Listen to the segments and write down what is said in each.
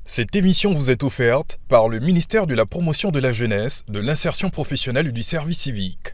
Cette émission vous est offerte par le ministère de la Promotion de la Jeunesse, de l'Insertion Professionnelle et du Service Civique.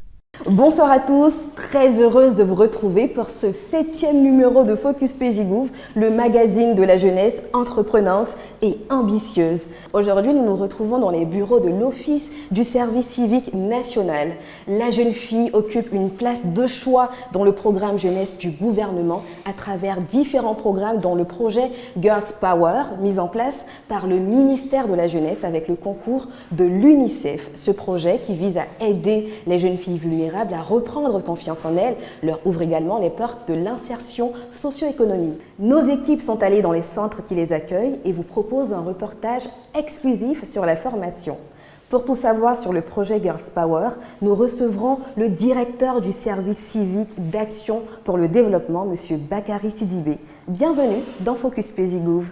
Bonsoir à tous, très heureuse de vous retrouver pour ce 7e numéro de Focus PJGouv, le magazine de la jeunesse entreprenante et ambitieuse. Aujourd'hui, nous nous retrouvons dans les bureaux de l'Office du service civique national. La jeune fille occupe une place de choix dans le programme jeunesse du gouvernement à travers différents programmes dont le projet Girls Power, mis en place par le ministère de la Jeunesse avec le concours de l'UNICEF. Ce projet qui vise à aider les jeunes filles vulnérables à reprendre confiance en elles, leur ouvre également les portes de l'insertion socio-économique. Nos équipes sont allées dans les centres qui les accueillent et vous proposent un reportage exclusif sur la formation. Pour tout savoir sur le projet Girls Power, nous recevrons le directeur du service civique d'action pour le développement, M. Bakary Sidibé. Bienvenue dans Focus PJGouv.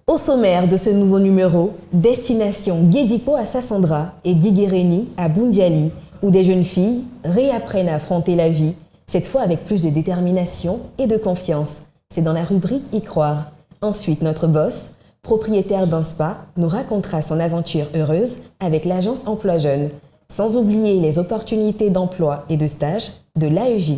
Au sommaire de ce nouveau numéro, destination Guédipo à Sassandra et Guiguéréni à Boundiali, où des jeunes filles réapprennent à affronter la vie, cette fois avec plus de détermination et de confiance. C'est dans la rubrique Y croire. Ensuite, notre boss, propriétaire d'un spa, nous racontera son aventure heureuse avec l'agence Emploi Jeunes, sans oublier les opportunités d'emploi et de stage de l'AEJ.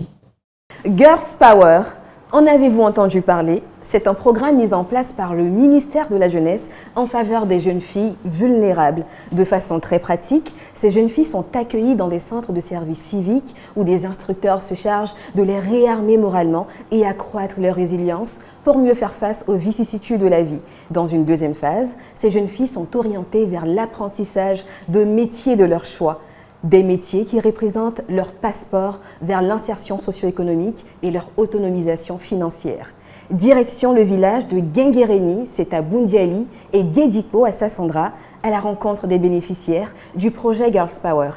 Girls Power. En avez-vous entendu parler? C'est un programme mis en place par le ministère de la Jeunesse en faveur des jeunes filles vulnérables. De façon très pratique, ces jeunes filles sont accueillies dans des centres de service civique où des instructeurs se chargent de les réarmer moralement et accroître leur résilience pour mieux faire face aux vicissitudes de la vie. Dans une deuxième phase, ces jeunes filles sont orientées vers l'apprentissage de métiers de leur choix. Des métiers qui représentent leur passeport vers l'insertion socio-économique et leur autonomisation financière. Direction le village de Guinguéréni, c'est à Boundiali, et Guédipo à Sassandra, à la rencontre des bénéficiaires du projet Girls Power.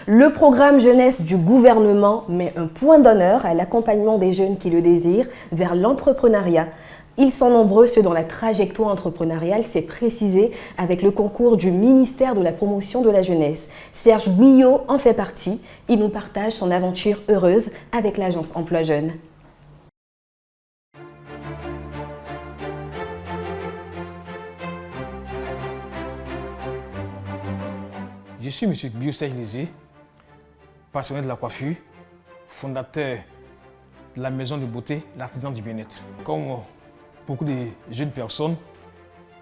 Le programme jeunesse du gouvernement met un point d'honneur à l'accompagnement des jeunes qui le désirent vers l'entrepreneuriat. Ils sont nombreux ceux dont la trajectoire entrepreneuriale s'est précisée avec le concours du ministère de la promotion de la jeunesse. Serge Guillot en fait partie. Il nous partage son aventure heureuse avec l'agence Emploi Jeunes. Je suis M. Guillot Serge Léger, passionné de la coiffure, fondateur de la maison de beauté, l'artisan du bien-être. Comme beaucoup de jeunes personnes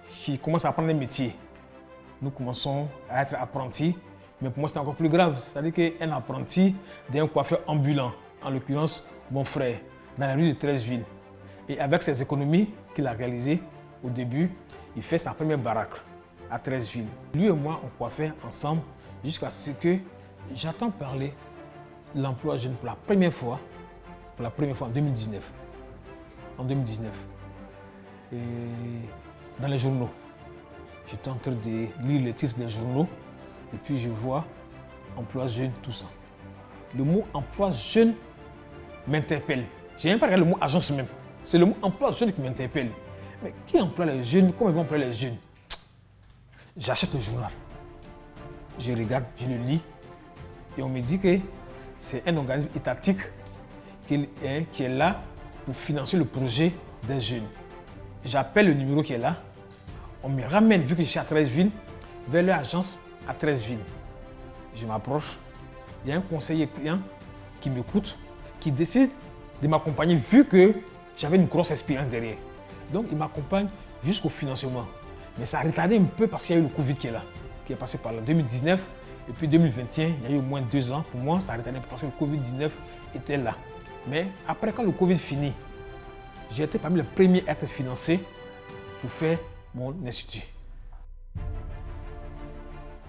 qui commencent à apprendre un métier, nous commençons à être apprentis, mais pour moi c'est encore plus grave. C'est-à-dire qu'un apprenti d'un coiffeur ambulant, en l'occurrence mon frère, dans la rue de Treichville. Et avec ses économies qu'il a réalisées au début, il fait sa première baraque à Treichville. Lui et moi, on coiffait ensemble jusqu'à ce que j'entends parler de l'emploi jeune pour la première fois en 2019. En 2019. Et dans les journaux. J'étais en train de lire les titres des journaux et puis je vois emploi jeune, tout ça. Le mot emploi jeune m'interpelle. Je n'ai même pas regardé le mot agence même. C'est le mot emploi jeune qui m'interpelle. Mais qui emploie les jeunes? Comment ils vont employer les jeunes? J'achète le journal. Je regarde, je le lis et on me dit que c'est un organisme étatique qui est là pour financer le projet des jeunes. J'appelle le numéro qui est là. On me ramène, vu que je suis à Treichville, vers l'agence à Treichville. Je m'approche. Il y a un conseiller client qui m'écoute, qui décide de m'accompagner vu que j'avais une grosse expérience derrière. Donc il m'accompagne jusqu'au financement. Mais ça a retardé un peu parce qu'il y a eu le Covid qui est là, qui est passé par là. 2019 et puis 2021, il y a eu au moins 2 ans. Pour moi, ça a retardé parce que le Covid-19 était là. Mais après, quand le Covid finit, j'ai été parmi les premiers à être financé pour faire mon institut.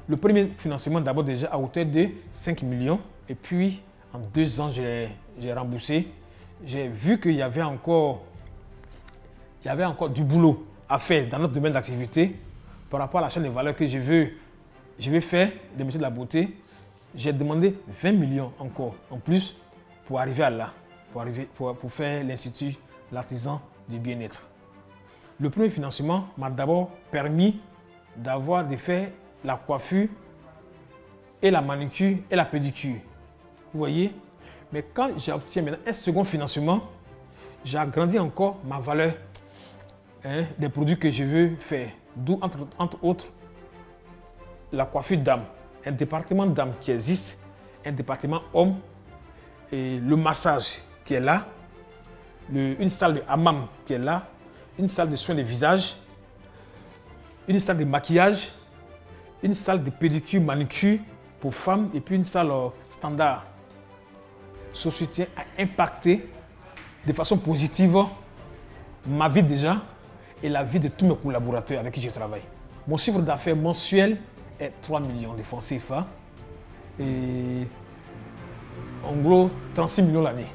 Le premier financement, d'abord déjà à hauteur de 5 millions. Et puis, en 2 ans, j'ai remboursé. J'ai vu qu'il y avait encore du boulot à faire dans notre domaine d'activité par rapport à la chaîne de valeur que je vais faire des métiers de la beauté. J'ai demandé 20 millions encore en plus pour arriver à là, pour faire l'institut l'artisan du bien-être. Le premier financement m'a d'abord permis de faire la coiffure et la manucure et la pédicure. Vous voyez? Mais quand j'obtiens maintenant un second financement, j'agrandis encore ma valeur des produits que je veux faire. D'où, entre autres, la coiffure dame, un département dame qui existe, un département homme, et le massage qui est là, une salle de hammam qui est là, une salle de soins de visage, une salle de maquillage, une salle de pédicure, manucure pour femmes et puis une salle standard. Ce soutien a impacté de façon positive ma vie déjà et la vie de tous mes collaborateurs avec qui je travaille. Mon chiffre d'affaires mensuel est 3 millions de francs CFA et en gros 36 millions l'année.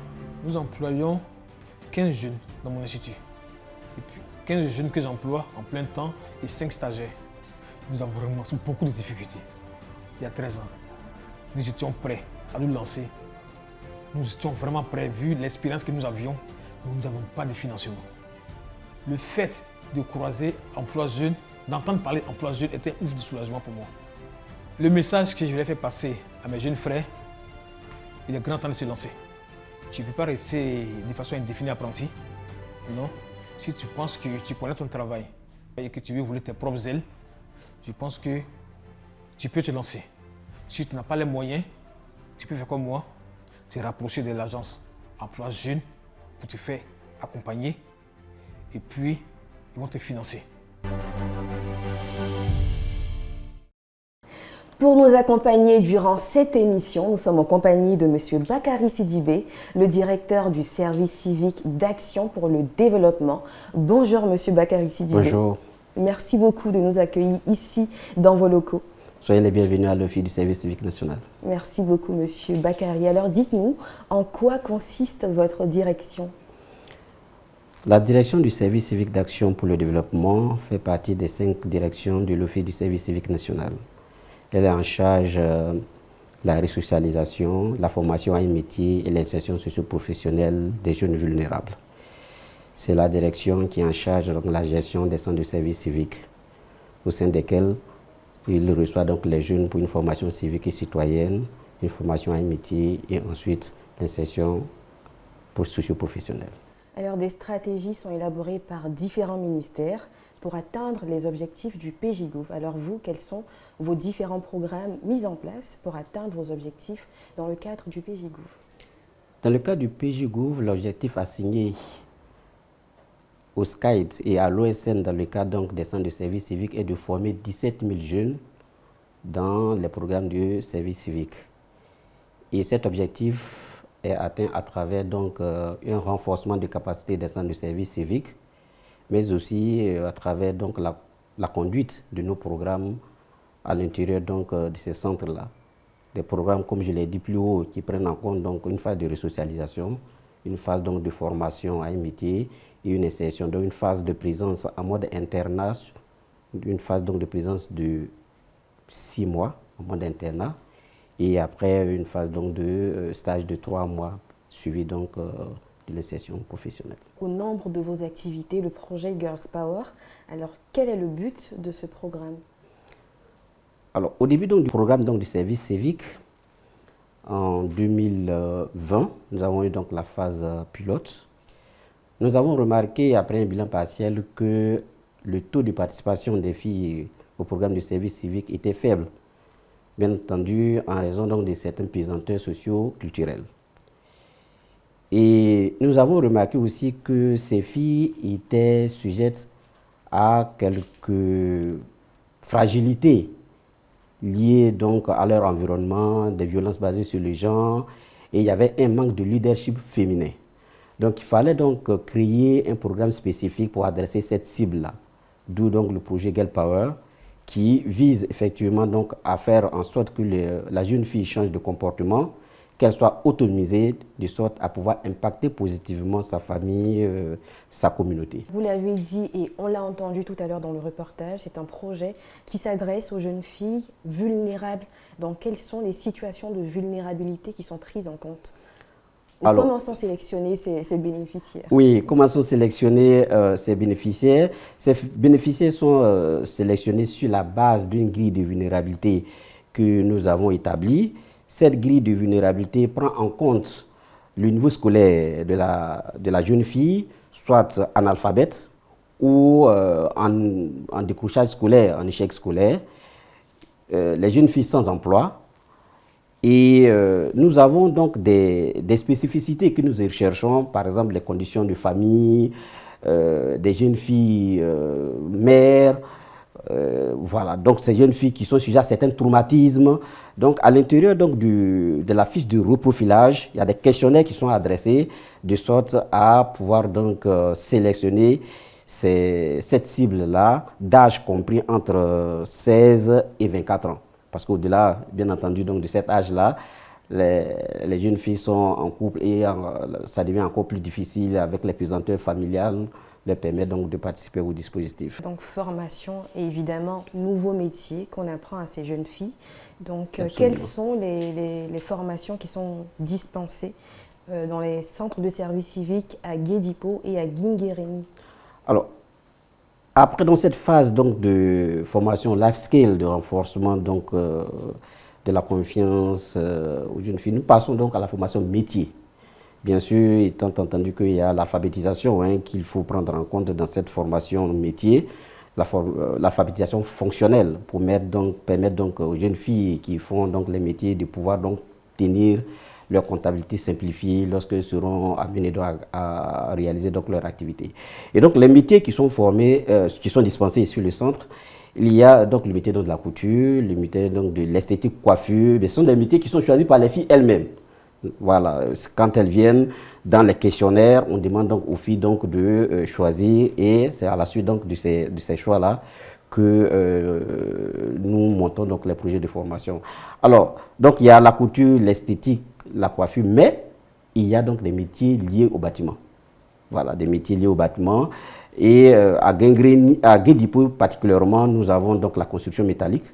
Nous employons 15 jeunes dans mon institut. Et puis 15 jeunes que j'emploie en plein temps et 5 stagiaires. Nous avons vraiment beaucoup de difficultés. Il y a 13 ans, nous étions prêts à nous lancer. Nous étions vraiment prêts, vu l'expérience que nous avions, mais nous n'avons pas de financement. Le fait de croiser emploi jeune, d'entendre parler emploi jeune était un ouf de soulagement pour moi. Le message que je voulais faire passer à mes jeunes frères, il est grand temps de se lancer. Tu ne peux pas rester de façon indéfinie apprenti. Non. Si tu penses que tu connais ton travail et que tu veux voler tes propres ailes, je pense que tu peux te lancer. Si tu n'as pas les moyens, tu peux faire comme moi, te rapprocher de l'agence Emploi Jeune pour te faire accompagner et puis ils vont te financer. Pour nous accompagner durant cette émission, nous sommes en compagnie de M. Bakary Sidibé, le directeur du service civique d'action pour le développement. Bonjour M. Bakary Sidibé. Bonjour. Merci beaucoup de nous accueillir ici dans vos locaux. Soyez les bienvenus à l'Office du service civique national. Merci beaucoup M. Bakary. Alors dites-nous, en quoi consiste votre direction? La direction du service civique d'action pour le développement fait partie des 5 directions de l'Office du service civique national. Elle est en charge la resocialisation, la formation à un métier et l'insertion socio-professionnelle des jeunes vulnérables. C'est la direction qui est en charge de la gestion des centres de services civiques, au sein desquels il reçoit donc les jeunes pour une formation civique et citoyenne, une formation à un métier et ensuite l'insertion socio-professionnelle. Alors, des stratégies sont élaborées par différents ministères pour atteindre les objectifs du PJGouv. Alors vous, quels sont vos différents programmes mis en place pour atteindre vos objectifs dans le cadre du PJGouv? Dans le cadre du PJGouv, l'objectif assigné au SCAIT et à l'OSN dans le cadre donc des centres de services civiques est de former 17 000 jeunes dans les programmes de service civique. Et cet objectif est atteint à travers donc, un renforcement de capacité des centres de services civiques, mais aussi à travers donc, la conduite de nos programmes à l'intérieur donc, de ces centres-là. Des programmes, comme je l'ai dit plus haut, qui prennent en compte donc, une phase de resocialisation, une phase donc, de formation à un métier et une insertion, donc une phase de présence en mode internat, une phase donc, de présence de 6 mois en mode internat, et après une phase donc, de stage de 3 mois, suivi donc, de l'insertion professionnelle. Au nombre de vos activités, le projet Girls Power, alors quel est le but de ce programme? Alors, au début donc, du programme donc, du service civique, en 2020, nous avons eu donc la phase pilote. Nous avons remarqué, après un bilan partiel, que le taux de participation des filles au programme de service civique était faible, bien entendu en raison donc, de certains pesanteurs socio-culturels. Et nous avons remarqué aussi que ces filles étaient sujettes à quelques fragilités liées donc à leur environnement, des violences basées sur le genre, et il y avait un manque de leadership féminin. Donc il fallait donc créer un programme spécifique pour adresser cette cible-là, d'où donc le projet Girl Power, qui vise effectivement donc à faire en sorte que la jeune fille change de comportement, qu'elle soit autonomisée de sorte à pouvoir impacter positivement sa famille, sa communauté. Vous l'avez dit et on l'a entendu tout à l'heure dans le reportage, c'est un projet qui s'adresse aux jeunes filles vulnérables. Donc quelles sont les situations de vulnérabilité qui sont prises en compte? Alors, comment sont sélectionnés ces bénéficiaires? Oui, comment sont sélectionnés ces bénéficiaires? Ces bénéficiaires sont sélectionnés sur la base d'une grille de vulnérabilité que nous avons établie. Cette grille de vulnérabilité prend en compte le niveau scolaire de la jeune fille, soit analphabète ou en décrochage scolaire, en échec scolaire, les jeunes filles sans emploi. Et nous avons donc des spécificités que nous recherchons, par exemple les conditions de famille, des jeunes filles mères, voilà, donc ces jeunes filles qui sont sujettes à certains traumatismes. Donc à l'intérieur de la fiche de reprofilage, il y a des questionnaires qui sont adressés de sorte à pouvoir donc sélectionner cette cible-là d'âge compris entre 16 et 24 ans. Parce qu'au-delà, bien entendu, donc, de cet âge-là, les jeunes filles sont en couple et ça devient encore plus difficile avec les pesanteurs familiales, leur permet donc de participer au dispositif. Donc formation et évidemment nouveaux métiers qu'on apprend à ces jeunes filles. Donc quelles sont les formations qui sont dispensées dans les centres de services civiques à Guédipo et à Guinguerény? Alors, après dans cette phase donc, de formation life skill, de renforcement donc, de la confiance aux jeunes filles, nous passons donc à la formation métier. Bien sûr, étant entendu qu'il y a l'alphabétisation qu'il faut prendre en compte dans cette formation métier, l'alphabétisation fonctionnelle pour permettre donc, aux jeunes filles qui font donc, les métiers de pouvoir donc, tenir leur comptabilité simplifiée lorsqu'elles seront amenées à réaliser donc, leur activité. Et donc les métiers qui sont formés, qui sont dispensés sur le centre, il y a donc le métier donc, de la couture, le métier donc, de l'esthétique coiffure, mais ce sont des métiers qui sont choisis par les filles elles-mêmes. Voilà, quand elles viennent dans les questionnaires, on demande donc aux filles donc, de choisir et c'est à la suite donc, de ces choix-là que nous montons donc, les projets de formation. Alors, donc il y a la couture, l'esthétique, la coiffure, mais il y a donc des métiers liés au bâtiment. Voilà, des métiers liés au bâtiment. Et à Guédipo particulièrement, nous avons donc la construction métallique.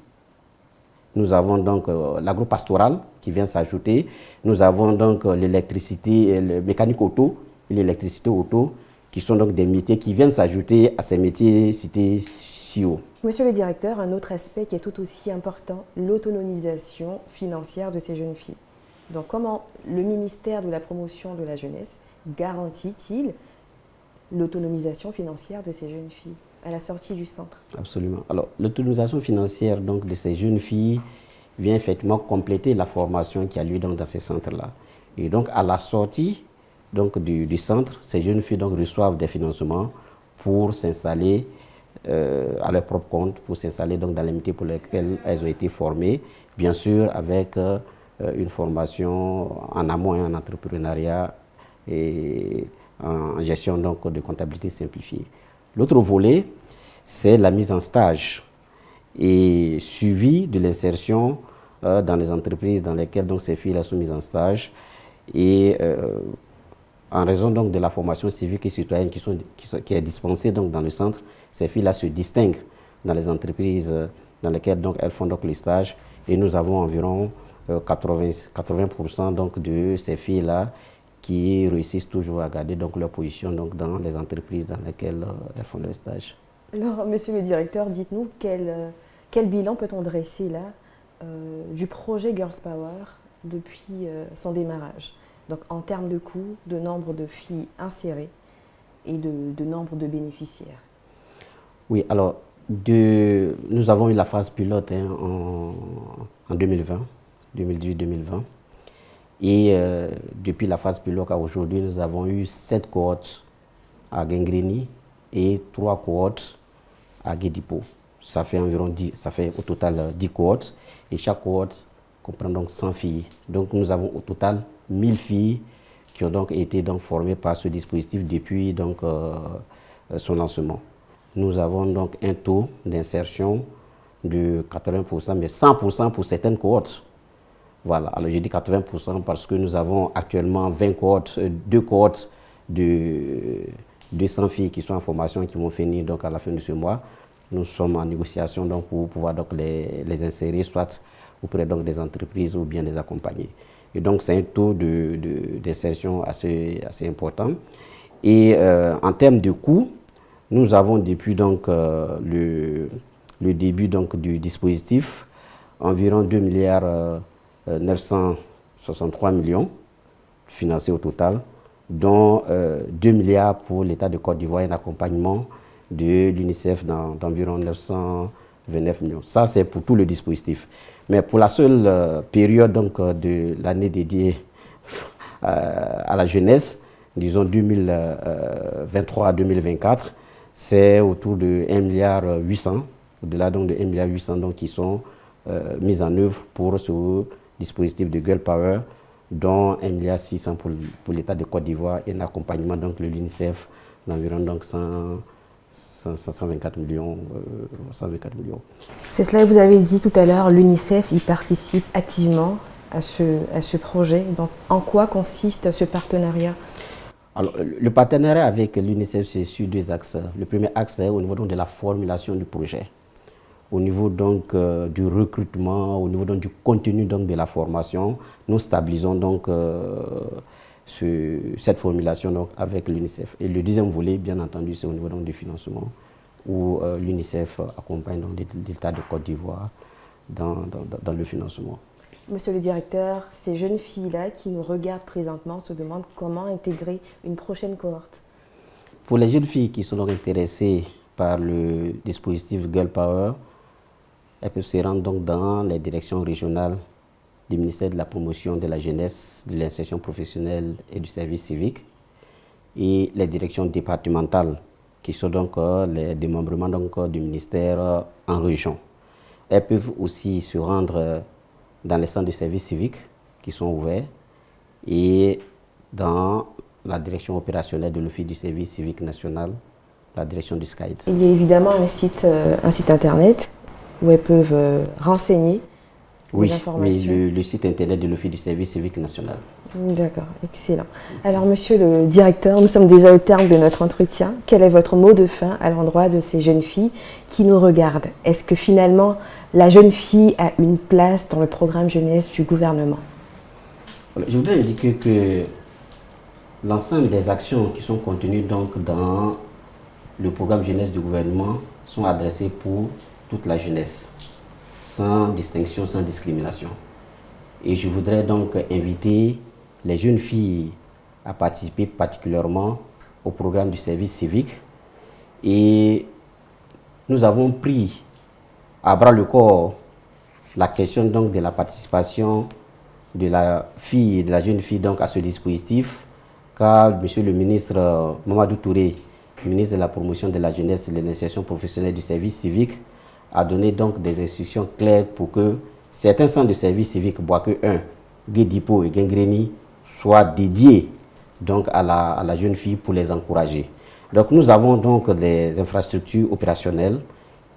Nous avons donc l'agro-pastoral qui vient s'ajouter. Nous avons donc l'électricité, le mécanique auto et l'électricité auto, qui sont donc des métiers qui viennent s'ajouter à ces métiers cités si haut. Monsieur le directeur, un autre aspect qui est tout aussi important, l'autonomisation financière de ces jeunes filles. Donc comment le ministère de la promotion de la jeunesse garantit-il l'autonomisation financière de ces jeunes filles à la sortie du centre? Absolument. Alors, l'autonomisation financière donc, de ces jeunes filles vient effectivement compléter la formation qui a lieu donc, dans ces centres-là. Et donc, à la sortie donc, du centre, ces jeunes filles donc, reçoivent des financements pour s'installer à leur propre compte, pour s'installer dans les métiers pour lesquels elles ont été formées, bien sûr avec une formation en amont et en entrepreneuriat et en gestion donc, de comptabilité simplifiée. L'autre volet, c'est la mise en stage et suivi de l'insertion dans les entreprises dans lesquelles donc, ces filles-là sont mises en stage. Et en raison donc, de la formation civique et citoyenne qui est dispensée donc, dans le centre, ces filles-là se distinguent dans les entreprises dans lesquelles donc, elles font donc, le stage. Et nous avons environ 80% donc, de ces filles-là qui réussissent toujours à garder donc, leur position donc, dans les entreprises dans lesquelles elles font leur stage. Alors, monsieur le directeur, dites-nous quel bilan peut-on dresser là du projet Girls Power depuis son démarrage? Donc en termes de coûts, de nombre de filles insérées et de nombre de bénéficiaires. Oui, alors nous avons eu la phase pilote en 2020, 2018-2020. Et depuis la phase pilote à aujourd'hui, nous avons eu 7 cohortes à Guinguirény et 3 cohortes à Guédipo. Ça fait environ au total 10 cohortes et chaque cohorte comprend donc 100 filles. Donc nous avons au total 1000 filles qui ont donc été donc formées par ce dispositif depuis donc, son lancement. Nous avons donc un taux d'insertion de 80%, mais 100% pour certaines cohortes. Voilà, alors je dis 80% parce que nous avons actuellement 2 cohortes de 200 filles qui sont en formation et qui vont finir donc à la fin de ce mois. Nous sommes en négociation donc pour pouvoir donc les insérer soit auprès donc des entreprises ou bien les accompagner. Et donc c'est un taux d'insertion assez important. Et en termes de coûts, nous avons depuis donc, le début donc, du dispositif environ 2 milliards 963 millions financés au total, dont 2 milliards pour l'État de Côte d'Ivoire et un accompagnement de l'UNICEF d'environ 929 millions. Ça, c'est pour tout le dispositif. Mais pour la seule période donc, de l'année dédiée à la jeunesse, disons 2023 à 2024, c'est autour de 1,8 milliard, au-delà donc de 1,8 milliard donc, qui sont mis en œuvre pour ce dispositif de Girl Power, dont 1,6 milliard pour l'État de Côte d'Ivoire et un accompagnement donc de l'UNICEF d'environ 124 millions. 124 millions. C'est cela que vous avez dit tout à l'heure, l'UNICEF il participe activement à ce projet. Donc, en quoi consiste ce partenariat? Alors, le partenariat avec l'UNICEF, c'est sur 2 axes. Le premier axe est au niveau donc, de la formulation du projet, au niveau donc, du recrutement, au niveau donc, du contenu donc, de la formation. Nous stabilisons donc cette formulation donc, avec l'UNICEF. Et le deuxième volet, bien entendu, c'est au niveau donc, du financement, où l'UNICEF accompagne l'État de Côte d'Ivoire dans le financement. Monsieur le directeur, ces jeunes filles-là qui nous regardent présentement se demandent comment intégrer une prochaine cohorte. Pour les jeunes filles qui sont donc intéressées par le dispositif Girl Power, elles peuvent se rendre donc dans les directions régionales du ministère de la promotion de la jeunesse, de l'insertion professionnelle et du service civique, et les directions départementales qui sont donc les démembrements donc, du ministère en région. Elles peuvent aussi se rendre dans les centres de service civique qui sont ouverts et dans la direction opérationnelle de l'Office du service civique national, la direction du SCAID. Il y a évidemment un site internet où elles peuvent renseigner Oui, informations. oui, le site internet de l'Office du service civique national. D'accord, excellent. Alors, monsieur le directeur, nous sommes déjà au terme de notre entretien. Quel est votre mot de fin à l'endroit de ces jeunes filles qui nous regardent? Est-ce que finalement, la jeune fille a une place dans le programme jeunesse du gouvernement? Je voudrais indiquer que l'ensemble des actions qui sont contenues donc dans le programme jeunesse du gouvernement sont adressées pour toute la jeunesse, sans distinction, sans discrimination. Et je voudrais donc inviter les jeunes filles à participer particulièrement au programme du service civique. Et nous avons pris à bras le corps la question donc de la participation de la fille et de la jeune fille donc à ce dispositif, car monsieur le ministre Mamadou Touré, ministre de la promotion de la jeunesse et de l'insertion professionnelle du service civique, a donné donc des instructions claires pour que certains centres de service civique, Boaké 1, Guédipo et Guingreni, soient dédiés donc à la jeune fille pour les encourager. Donc nous avons donc des infrastructures opérationnelles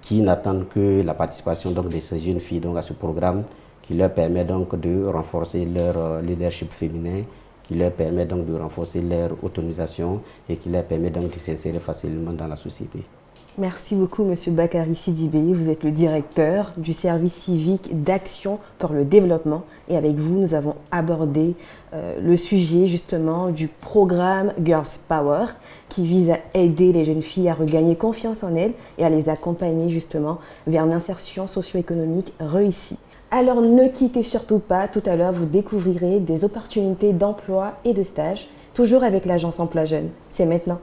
qui n'attendent que la participation donc de ces jeunes filles donc à ce programme, qui leur permet donc de renforcer leur leadership féminin, qui leur permet donc de renforcer leur autonomisation et qui leur permet donc de s'insérer facilement dans la société. Merci beaucoup, monsieur Bakary Sidibé. Vous êtes le directeur du service civique d'action pour le développement. Et avec vous, nous avons abordé le sujet justement du programme Girls Power qui vise à aider les jeunes filles à regagner confiance en elles et à les accompagner justement vers une insertion socio-économique réussie. Alors ne quittez surtout pas, tout à l'heure vous découvrirez des opportunités d'emploi et de stage, toujours avec l'agence Emploi Jeune. C'est maintenant.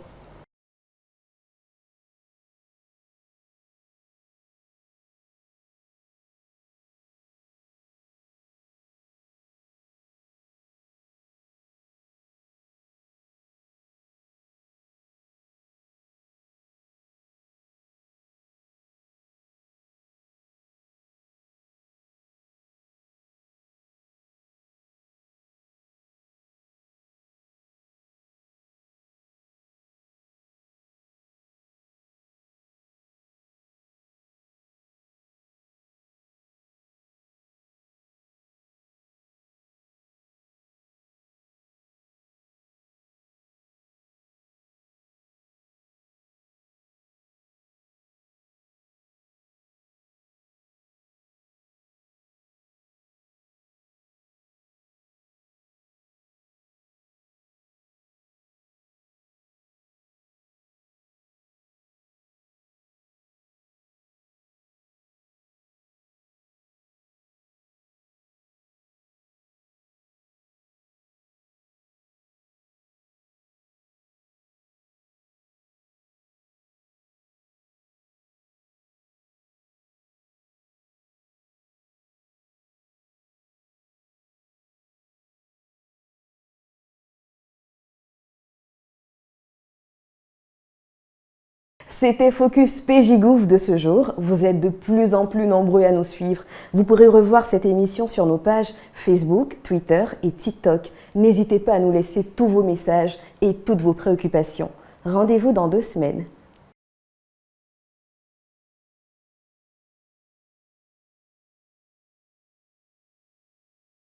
C'était Focus PJGouv de ce jour. Vous êtes de plus en plus nombreux à nous suivre. Vous pourrez revoir cette émission sur nos pages Facebook, Twitter et TikTok. N'hésitez pas à nous laisser tous vos messages et toutes vos préoccupations. Rendez-vous dans 2 semaines.